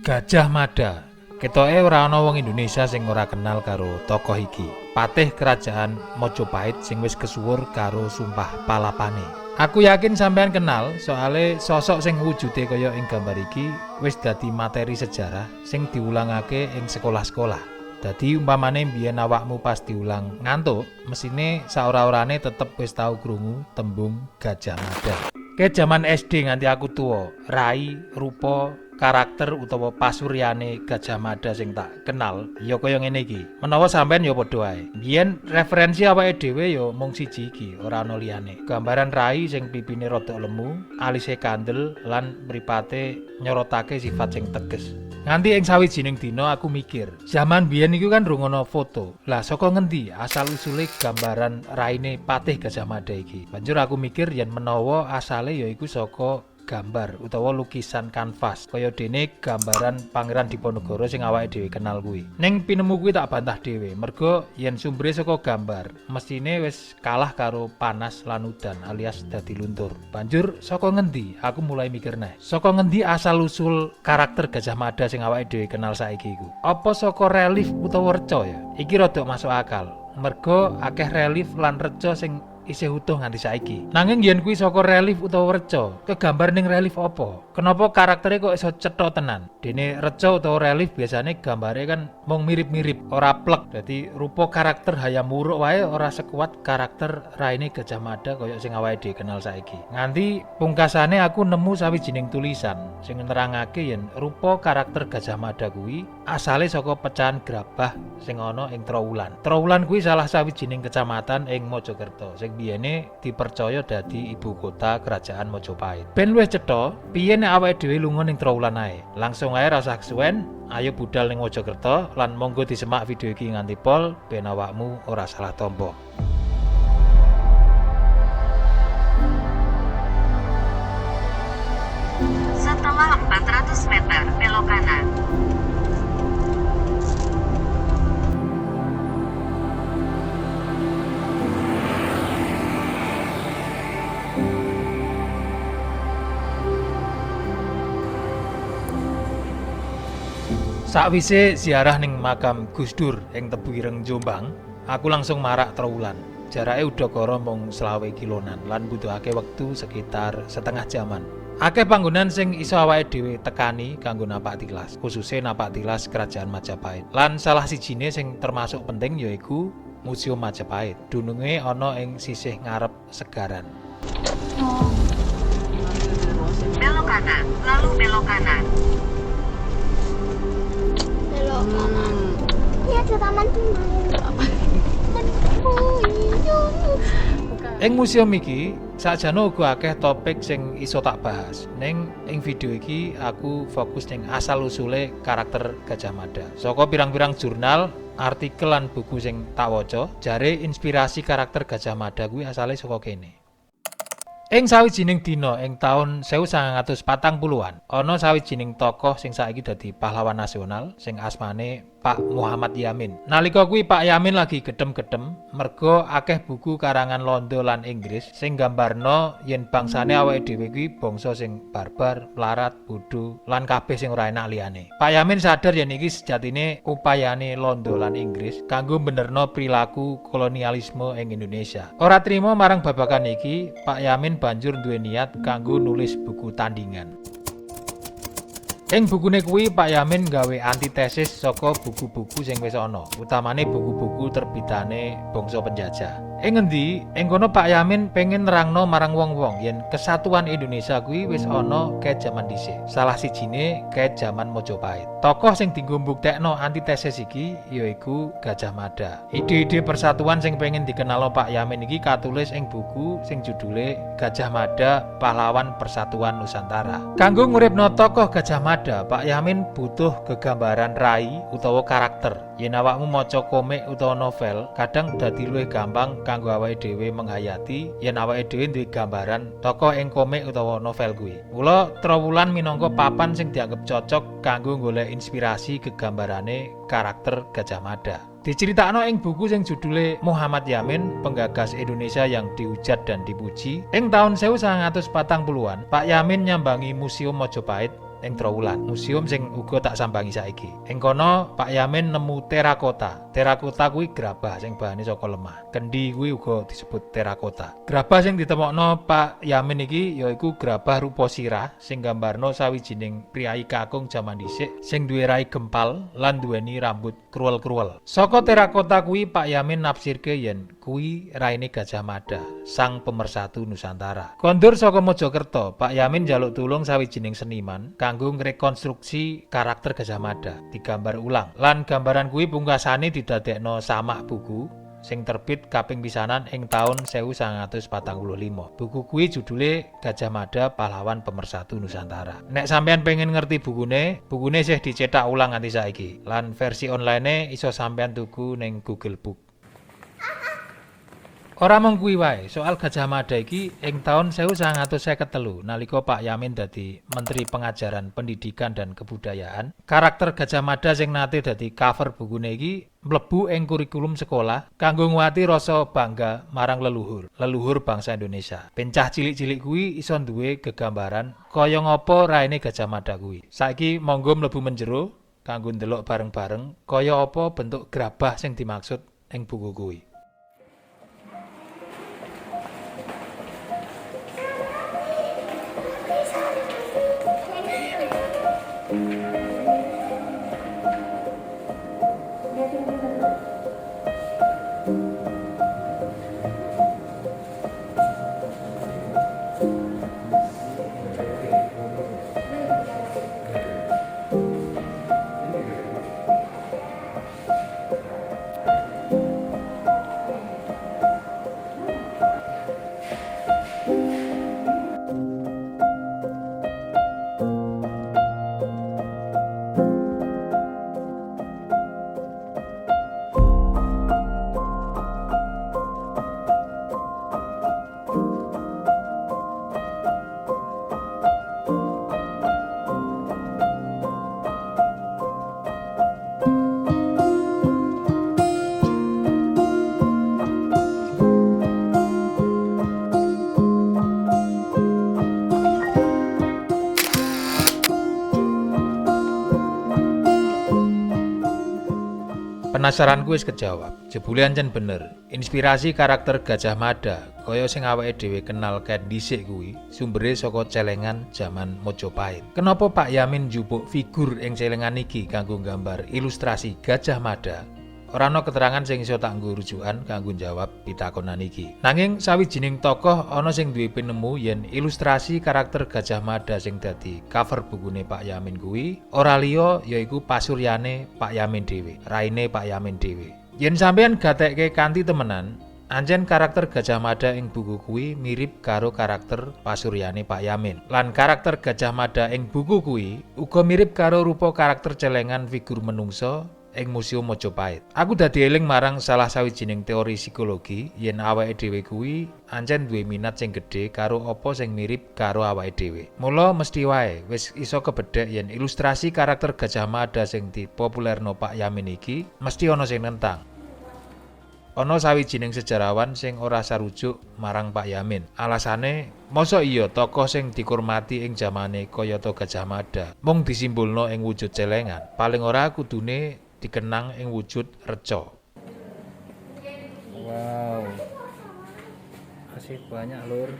Gajah Mada. Ketoke ora ana wong Indonesia sing ora kenal karo tokoh iki. Patih kerajaan Mojopahit sing wis kesuwur karo sumpah palapane. Aku yakin sampean kenal soale sosok sing wujude kaya ing gambar iki wis dadi materi sejarah sing diulangake ing sekolah-sekolah. Dadi umpamane biyen awakmu pas diulang ngantuk, mesine saora-orane tetep wis tau krungu tembung Gajah Mada. Ke jaman SD nganti aku tuwa, rai, rupa, karakter utawa pasuryane Gajah Mada sing tak kenal ya kaya ngene iki. Menawa sampean ya padha ae. Biyen referensi awake dhewe ya mung siji iki, ora ana liyane. Gambaran rai sing pipine rada lemu, alise kandel lan mripate nyorotake sifat sing teges. Nganti ing sawijining dina aku mikir, zaman biyen iku kan rung ana foto. Lah saka ngendi asal usule gambaran raine Patih Gajah Mada iki? Banjur aku mikir yen menawa asale ya iku saka gambar utawa lukisan kanvas kaya dene gambaran Pangeran Diponegoro sing awake dhewe kenal kuwi. Ning pinemu kuwi tak bantah dhewe, merga yen sumbere saka gambar, mestine wis kalah karo panas lan udan alias dadi luntur. Banjur saka ngendi? Aku mulai mikir neh. Saka ngendi asal usul karakter Gajah Mada sing awake dhewe kenal saiki iku? Apa saka relief utawa reca ya? Iki rada masuk akal. Merga akeh relief lan reca sing isih utuh nganti saiki. Nanging yen kuwi saka relief utawa reca, kegambar ning relief apa? Kenapa karaktere kok iso cetha tenan? Dene reca utawa relief biasane gambare kan mung mirip-mirip, ora plek. Dadi rupa karakter Hayam Wuruk wae ora sekuat karakter raine Gajah Mada kaya sing awake dhewe kenal saiki. Nganti pungkasane aku nemu sawijining tulisan sing nerangake yen rupa karakter Gajah Mada kuwi asale saka pecahan grabah sing ana ing Trowulan. Trowulan kuwi salah sawijining kecamatan ing Mojokerto sing biyene dipercaya dadi ibu kota kerajaan Mojopahit. Ben luwih cetha, piye nek awake dhewe lunga ning Trowulan ae? Langsung ae rasa kesuwen, ayo budal ning Mojokerto lan monggo disemak video iki nganti pol ben awakmu ora salah tompo. Setelah 400 meter, belok kanan. Sakwise ziarah ning makam Gus Dur ing Tebu Ireng Jombang, aku langsung marak Trowulan. Jarake udakara mung 20 kilonan lan mbutuhake wektu sekitar setengah jaman. Akeh panggonan sing iso awake dhewe tekani kanggo napak tilas, khususe napak tilas Kerajaan Majapahit. Lan salah sijine sing termasuk penting yaiku Museum Majapahit. Dununge ana ing sisih ngarep Segaran. Belok kanan, lalu belok kanan. Belok kanan. Ini ada taman Ing museum iki sakjane uga akeh topik sing iso tak bahas. Ning ing video iki aku fokus ning asal usule karakter Gajah Mada. Saka pirang-pirang jurnal, artikel lan buku sing tak waca, jare inspirasi karakter Gajah Mada kuwi asale saka kene. Ing sawijining dina ing taun 1940-an, ana sawijining tokoh sing saiki dadi pahlawan nasional sing asmane Pak Muhammad Yamin. Nalika kuwi Pak Yamin lagi gedhem-gedhem merga akeh buku karangan Londo lan Inggris sing gambarno yen bangsane awake dhewe kuwi bangsa sing barbar, melarat, bodho lan kabeh sing ora enak liyane. Pak Yamin sadar yen iki sejatine upayane Londo lan Inggris kanggo benerno perilaku kolonialisme ing Indonesia. Ora trima marang babagan iki, Pak Yamin banjur duwe niat kanggo nulis buku tandingan. Ing bukune kuwi Pak Yamin gawe antitesis saka buku-buku sing wis ana, utamane buku-buku terbitane bangsa penjajah. Ing ngendi? Ing kono Pak Yamin pengen nerangno marang wong-wong yen kesatuan Indonesia kuwi wis ana kae jaman dhisik. Salah sijine kae jaman Mojopahit. Tokoh sing dienggo mbuktekno antitesis iki yaiku Gajah Mada. Ide-ide persatuan sing pengen dikenalno Pak Yamin iki katulis ing buku sing judule Gajah Mada Pahlawan Persatuan Nusantara. Kanggo nguripno tokoh Gajah Mada, Pak Yamin butuh gegambaran rai utawa karakter. Yen awakmu maca komik utawa novel, kadang dadi luwih gampang kanggo awake dhewe menghayati yen awake dhewe duwe gambaran tokoh ing komik utawa novel kuwi. Mula Trowulan minangka papan sing dianggep cocok kanggo golek inspirasi gegambarane karakter Gajah Mada. Diceritakno ing buku sing judule Muhammad Yamin, Penggagas Indonesia yang Dihujat dan Dipuji. Ing taun 1940-an, Pak Yamin nyambangi Museum Mojopahit ing Trowulan, museum sing uga tak sambangi saiki. Ing kono Pak Yamin nemu terakota. Terakota kuwi grabah sing bahane saka lemah. Kendi kuwi uga disebut terakota. Grabah sing ditemokno Pak Yamin iki yaiku grabah rupa sirah sing gambarno sawijining priyayi kakung jaman dhisik sing duwe rai gempal lan duweni rambut kruwel-kruwel. Saka terakota kuwi Pak Yamin nafsirke yen kuwi raine Gajah Mada, sang pemersatu Nusantara. Kondur saka Mojokerto, Pak Yamin njaluk tulung sawijining seniman kanggo ngrekonstruksi karakter Gajah Mada, digambar ulang. Lan gambaran kuwi pungkasane didadekno samak buku sing terbit kaping pisanan ing taun 1945. Buku kuwi judule Gajah Mada Pahlawan Pemersatu Nusantara. Nek sampean pengen ngerti bukune sih dicetak ulang nganti saiki. Lan versi online iso sampean tuku ning Google Book. Ora mung kuwi wae, soal Gajah Mada iki ing taun 1953 nalika Pak Yamin dadi Menteri Pengajaran Pendidikan dan Kebudayaan, karakter Gajah Mada sing nate dadi cover bukune iki mlebu ing kurikulum sekolah kanggo nguwati rasa bangga marang leluhur bangsa Indonesia. Pencah cilik-cilik kuwi iso duwe gegambaran kaya ngapa raine Gajah Mada kuwi. Saiki monggo mlebu menjero kanggo ndelok bareng-bareng kaya apa bentuk grabah sing dimaksud ing buku kuwi. Penasaranku wis kejawab. Jebule ancen bener. Inspirasi karakter Gajah Mada kaya sing awake dhewe kenal ket dhisik kuwi sumbere saka celengan jaman Mojopahit. Kenapa Pak Yamin njupuk figur ing celengan iki kanggo nggambar ilustrasi Gajah Mada? Ora ana keterangan sing iso tak nggo rujukan kanggo jawab pitakonan iki. Nanging sawijining tokoh ana sing duwe penemu yen ilustrasi karakter Gajah Mada sing dadi cover bukune Pak Yamin kuwi ora liya yaiku pasuryane Pak Yamin dhewe, raine Pak Yamin dhewe. Yen sampeyan gatekke kanthi temenan, ancen karakter Gajah Mada ing buku kuwi mirip karo karakter pasuryane Pak Yamin. Lan karakter Gajah Mada ing buku kuwi uga mirip karo rupa karakter celengan figur menungsa ing Museum Mojopahit. Aku dadi eling marang salah sawijining teori psikologi yen awake dhewe kuwi ancen duwe minat sing gedhe karo apa sing mirip karo awake dhewe. Mula mesti wae wis iso kebedhek yen ilustrasi karakter Gajah Mada sing dipopulerno Pak Yamin iki mesti ana sing nentang. Ana sawijining sejarawan sing ora sarujuk marang Pak Yamin. Alasane, mosok iya tokoh sing dikurmati ing jamane kayata Gajah Mada mung disimpulno ing wujud celengan. Paling ora kudune dikenang ing wujud reca. Wow. Masih banyak lur.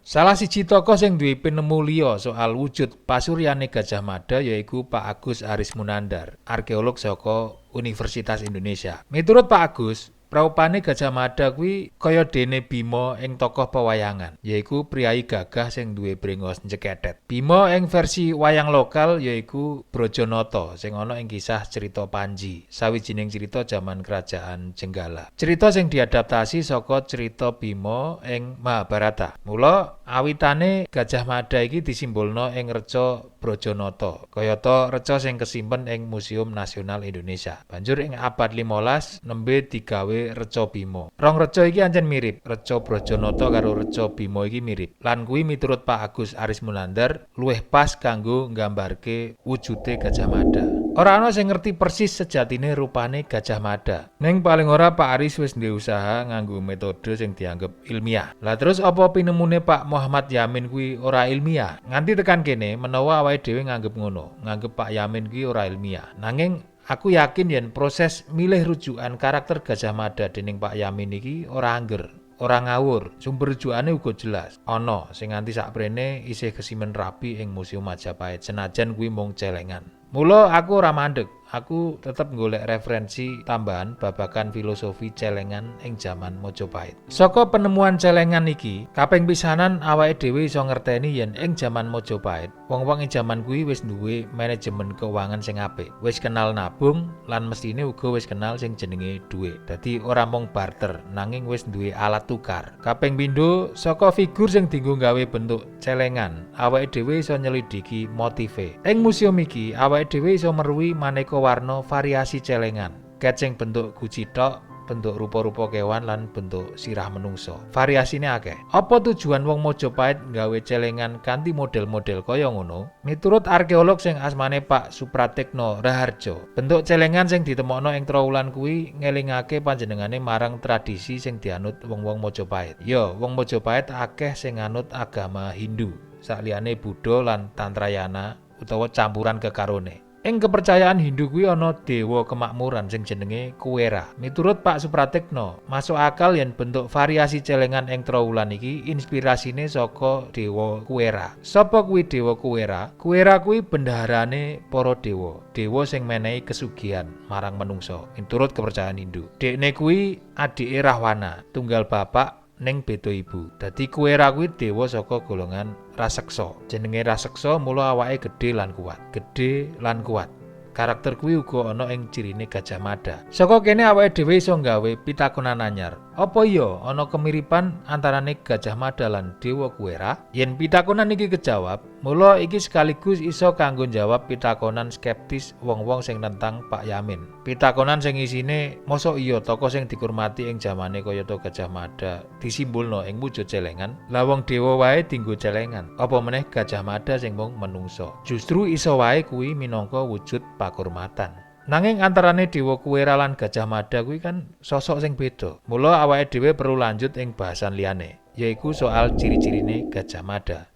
Salah siji tokoh sing duwe penemu liya soal wujud pasuryane Gajah Mada yaiku Pak Agus Aris Munandar, arkeolog saka Universitas Indonesia. Miturut Pak Agus, praupane Gajah Mada kuwi kaya dene Bima ing tokoh pewayangan, yaiku priyayi gagah sing duwe brengos njeketet. Bima ing versi wayang lokal yaiku Brojonata sing ana ing kisah cerita Panji, sawijining cerita jaman kerajaan Jenggala. Cerita sing diadaptasi saka cerita Bima ing Mahabharata. Mula awitane Gajah Mada iki disimbolno ing reca Brojonata, kayata reca sing kesimpen ing Museum Nasional Indonesia. Banjur ing abad 15 nembe digawe duwe Reca Bima. Rong reca iki ancen mirip, Reca Brajanata karo Reca Bima iki mirip. Lan kuwi miturut Pak Agus Aris Munandar luwih pas kanggo nggambarke wujude Gajah Mada. Ora ana sing ngerti persis sejatine rupane Gajah Mada. Ning paling ora Pak Aris wis duwe usaha nganggo metode sing dianggep ilmiah. Lah terus apa pinemune Pak Muhammad Yamin kuwi ora ilmiah? Nganti tekan kene menawa awake dhewe nganggep ngono, nganggep Pak Yamin kuwi ora ilmiah. Nanging aku yakin yen proses milih rujukan karakter Gajah Mada dening Pak Yamin iki ora angger. Ora ngawur, sumber rujukane uga jelas. Ana sing nganti sakprene isih kesimen rapi ing Museum Majapahit senajan kuwi mung celengan. Mula aku ora mandeg, aku tetep golek referensi tambahan babagan filosofi celengan ing jaman Majapahit. Saka penemuan celengan iki, kaping pisanan awake dhewe iso ngerteni yen ing jaman Majapahit, wong-wong ing jaman kuwi wis duwe manajemen keuangan sing apik, wis kenal nabung lan mestine uga wis kenal sing jenenge dhuwit. Dadi ora mung barter, nanging wis duwe alat tukar. Kaping pindho, saka figur sing dienggo gawe bentuk celengan, awake dhewe iso nyelidiki motive. Ing museum iki, awake dhewe iso meruhi maneka warna variasi celengan. Ket sing bentuk guci tok, bentuk rupa-rupa kewan lan bentuk sirah menungso. Variasine akeh. Apa tujuan wong Majapahit gawe celengan kanthi model-model kaya ngono? Miturut arkeolog sing asmane Pak Supratekno Raharjo, bentuk celengan sing ditemokno ing Trowulan kuwi ngelingake panjenengane marang tradisi sing dianut wong-wong Majapahit. Ya, wong Majapahit akeh sing nganut agama Hindu, sakliyane Buddha lan Tantrayana utawa campuran kekarone. Ing kepercayaan Hindu kuwi ana dewa kemakmuran sing jenenge Kuwera. Miturut Pak Supratekno, masuk akal yen bentuk variasi celengan ing Trowulan iki inspirasine saka dewa Kuwera. Sapa kuwi dewa Kuwera? Kuwera kuwi bendaharane para dewa, dewa sing menehi kesugihan marang manungsa. Miturut kepercayaan Hindu, dekne kuwi adike Rahwana, tunggal bapak ning beda ibu. Dadi Kuwera kuwi dewa saka golongan raseksa. Jenenge raseksa mula awake gedhe lan kuat. Gedhe lan kuat. Karakter kuwi uga ana ing cirine Gajah Mada. Saka kene awake dhewe iso nggawe pitakonan anyar. Apa iya ana kemiripan antarane Gajah Mada lan Dewa Kuwera? Yen pitakonan iki kejawab, mula iki sekaligus iso kanggo njawab pitakonan skeptis wong-wong sing nentang Pak Yamin. Pitakonan sing isine mosok iya tokoh sing dikurmati ing jamane kayata Gajah Mada disimbulno ing wujud celengan. Lah wong dewa wae dienggo celengan. Apa meneh Gajah Mada sing mung menungso. Justru iso wae kuwi minangka wujud pakurmatan. Nanging antarane Dewa Kuwera lan Gajah Mada kuwi kan sosok sing beda. Mula awake dhewe perlu lanjut ing bahasan liyane, yaiku soal ciri-cirine Gajah Mada.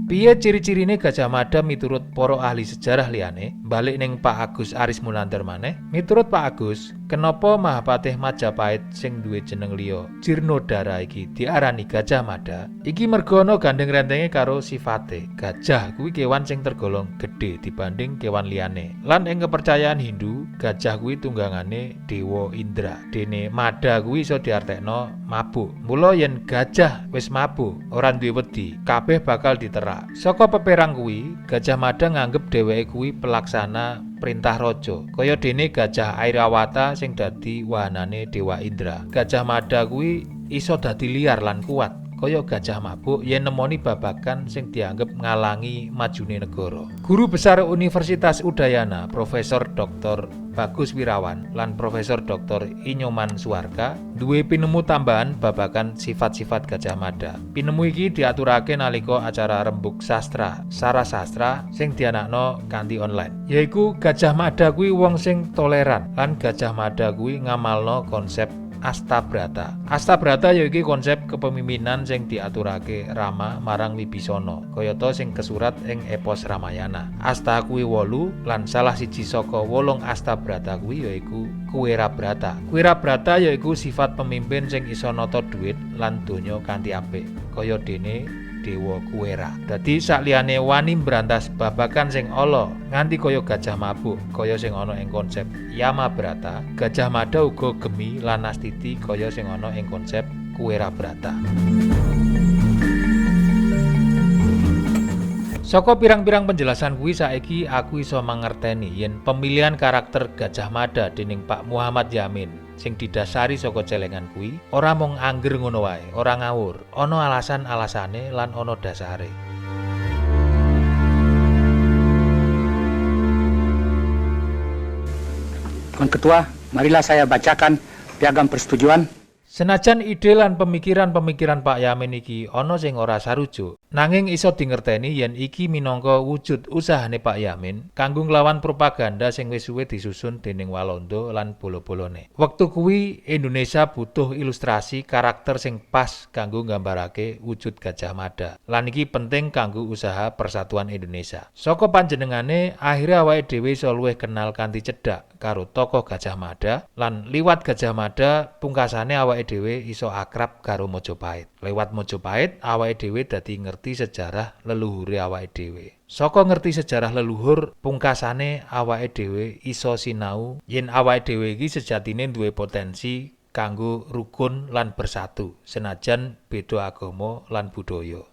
Piye ciri-cirine Gajah Mada miturut para ahli sejarah liyane? Balik ning Pak Agus Aris Munandar maneh. Miturut Pak Agus, kenapa Mahapatih Majapahit sing duwe jeneng liya Jirnodara iki diarani Gajah Mada? Iki merga ana gandeng rentenge karo sifate. Gajah kuwi kewan sing tergolong gedhe dibanding kewan liyane. Lan ing kepercayaan Hindu, gajah kuwi tunggangane Dewa Indra. Dene Mada kuwi iso diartekno mabuk. Mula yen gajah wis mabuk, ora duwe wedi, kabeh bakal diterak. Saka peperang kuwi, Gajah Mada nganggep dheweke kuwi pelaksana perintah raja. Kaya dene Gajah Airawata sing dadi wahanane Dewa Indra. Gajah Mada kuwi iso dadi liar lan kuat. Kaya gajah mabuk yen nemoni babagan sing dianggep ngalangi majune negara. Guru besar Universitas Udayana, Profesor Dr. Bagus Wirawan lan Profesor Dr. Inyoman Suwarga duwe pinemu tambahan babagan sifat-sifat Gajah Mada. Pinemu iki diaturake nalika acara rembug sastra, Sarasastra sing dianakno kanthi online. Yaiku Gajah Mada kuwi wong sing toleran lan Gajah Mada kuwi ngamalno konsep Astabrata. Astabrata yaiku konsep kepemimpinan sing diaturake Rama marang Wibisana, kayata sing kesurat ing epos Ramayana. Asta kuwi 8 lan salah siji saka 8 Astabrata kuwi yaiku Kuwerabrata. Kuwerabrata yaiku sifat pemimpin sing iso nata dhuwit lan donya kanthi apik, kaya dene Dewa Kuwera. Dadi sakliyane wani mbrantas babagan sing ala nganti kaya gajah mabuk, kaya sing ana ing konsep Yamabrata, Gajah Mada uga gemi lan astiti kaya sing ana ing konsep Kuwerabrata. Saka pirang-pirang penjelasan kuwi saiki aku iso mangerteni yen pemilihan karakter Gajah Mada dening Pak Muhammad Yamin sing didasari saka celengan kuwi ora mung angger ngono wae, ora ngawur, ana alasan-alasane lan ana dasare. Tuan Ketua, marilah saya bacakan piagam persetujuan. Senajan ide lan pemikiran-pemikiran Pak Yamin iki ana sing ora sarujuk, nanging iso dingerteni yen iki minangka wujud usahane Pak Yamin kanggo nglawan propaganda sing wis suwe disusun dening Walanda lan bolo-bolone. Wektu kuwi Indonesia butuh ilustrasi karakter sing pas kanggo nggambarake wujud Gajah Mada. Lan iki penting kanggo usaha persatuan Indonesia. Saka panjenengane akhire awake dhewe iso luwih kenal kanthi cedhak karo tokoh Gajah Mada lan liwat Gajah Mada pungkasane awake dhewe iso akrab karo Mojopahit. Lewat Mojopahit awake dhewe dadi ngerti sejarah leluhure awake dhewe. Saka ngerti sejarah leluhur pungkasane awake dhewe iso sinau yen awake dhewe iki sejatine duwe potensi kanggo rukun lan bersatu senajan beda agama lan budaya.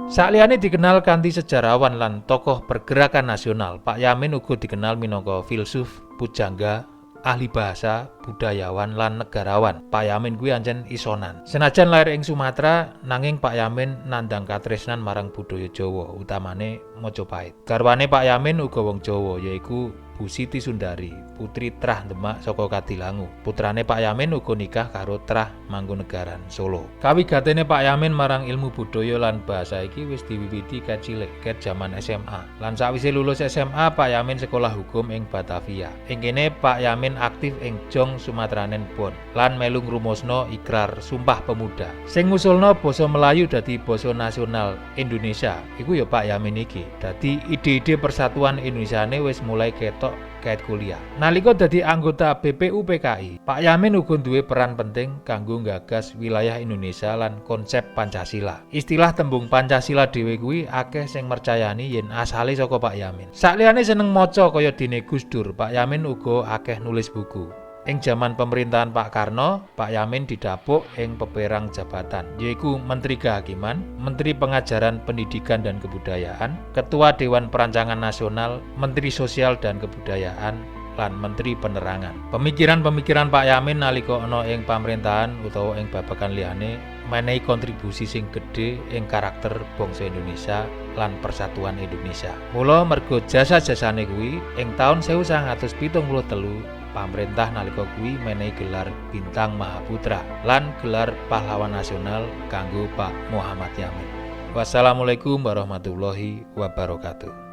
Sakliyane dikenal kanthi sejarawan lan tokoh pergerakan nasional, Pak Yamin uga dikenal minangka filsuf, pujangga, ahli bahasa, budayawan lan negarawan. Pak Yamin kuwi ancen isonan. Senajan lair ing Sumatera, nanging Pak Yamin nandhang katresnan marang budaya Jawa, utamane Mojopahit. Garwane Pak Yamin uga wong Jawa, yaiku Bu Siti Sundari, putri Trah Demak saka Kadilangu. Putrane Pak Yamin uga nikah karo Trah Mangkunegaran, Solo. Kawigatene Pak Yamin marang ilmu budaya lan bahasa iki wis diwiwiti ket cilik, ket jaman SMA. Lan sakwise lulus SMA, Pak Yamin sekolah hukum ing Batavia. Ing kene Pak Yamin aktif ing Jong Sumatranen Bon lan melu ngrumusna Ikrar Sumpah Pemuda. Sing ngusulna basa Melayu dadi basa nasional Indonesia. Iku ya Pak Yamin iki. Dadi ide-ide persatuan Indonesiane wis mulai ketok kait kuliah. Nalika dadi anggota BPUPKI, Pak Yamin uga duwe peran penting kanggo nggagas wilayah Indonesia lan konsep Pancasila. Istilah tembung Pancasila dhewe kuwi akeh sing mercayani yen asale saka Pak Yamin. Sakliyane seneng maca kaya dene Gus Dur, Pak Yamin uga akeh nulis buku. Ing jaman pemerintahan Pak Karno, Pak Yamin didapuk ing peperang jabatan, yaiku Menteri Kehakiman, Menteri Pengajaran Pendidikan dan Kebudayaan, Ketua Dewan Perancangan Nasional, Menteri Sosial dan Kebudayaan, lan Menteri Penerangan. Pemikiran-pemikiran Pak Yamin nalika ana ing pamerintahan utawa ing babagan liyane menehi kontribusi sing gedhe ing karakter bangsa Indonesia lan persatuan Indonesia. Mula mergo jasa-jasane kuwi ing taun 1973 pamerintah nalika kuwi menehi gelar Bintang Mahaputra lan gelar Pahlawan Nasional kanggo Pak Muhammad Yamin. Wassalamualaikum warahmatullahi wabarakatuh.